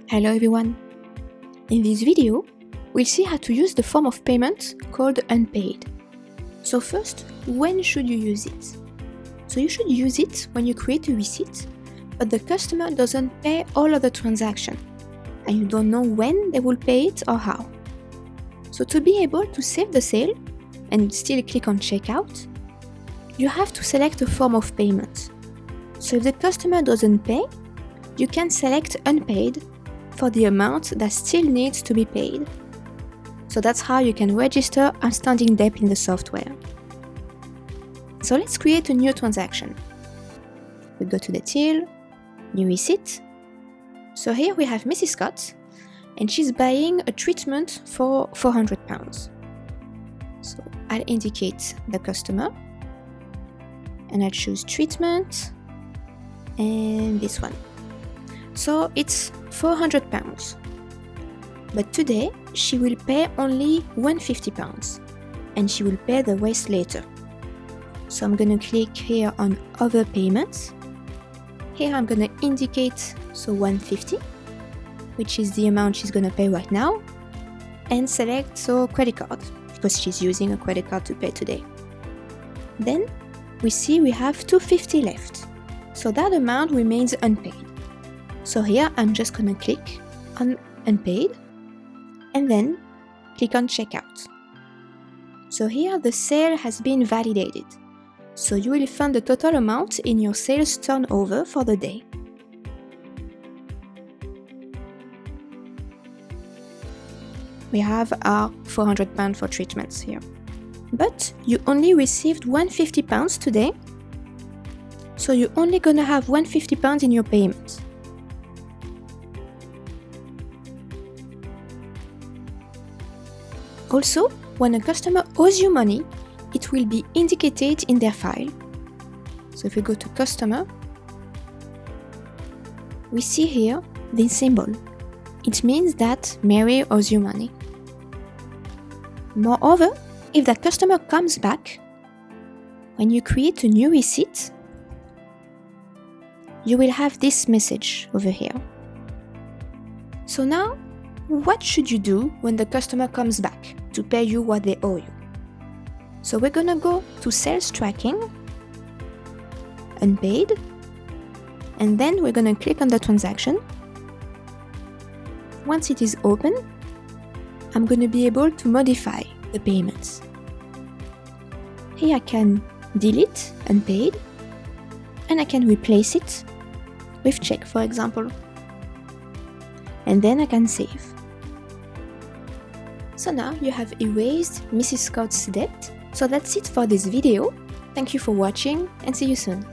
Hello everyone! In this video, we'll see how to use the form of payment called unpaid. So first, when should you use it? So you should use it when you create a receipt, but the customer doesn't pay all of the transaction, and you don't know when they will pay it or how. So to be able to save the sale and still click on checkout, you have to select a form of payment. So if the customer doesn't pay, you can select unpaid for the amount that still needs to be paid. So that's how you can register outstanding debt in the software. So let's create a new transaction. We go to the till, new receipt. So here we have Mrs. Scott, and she's buying a treatment for £400. So I'll indicate the customer, and I'll choose treatment, and this one. So it's £400, but today she will pay only £150 and she will pay the rest later. So I'm gonna click here on other payments. Here I'm gonna indicate £150, which is the amount she's gonna pay right now, and select credit card because she's using a credit card to pay today. Then we see we have £250 left, so that amount remains unpaid. So here I'm just gonna click on unpaid and then click on checkout. So here the sale has been validated. So you will find the total amount in your sales turnover for the day. We have our £400 for treatments here. But you only received £150 today, so you're only gonna have £150 in your payment. Also, when a customer owes you money, it will be indicated in their file. So if we go to customer, we see here this symbol. It means that Mary owes you money. Moreover, if that customer comes back, when you create a new receipt, you will have this message over here. So now, what should you do when the customer comes back to pay you what they owe you? So we're gonna go to sales tracking, unpaid, and then we're gonna click on the transaction. Once it is open, I'm gonna be able to modify the payments. Here I can delete unpaid, and I can replace it with check, for example. And then I can save. So now you have erased Mrs. Scott's debt. So that's it for this video. Thank you for watching and see you soon.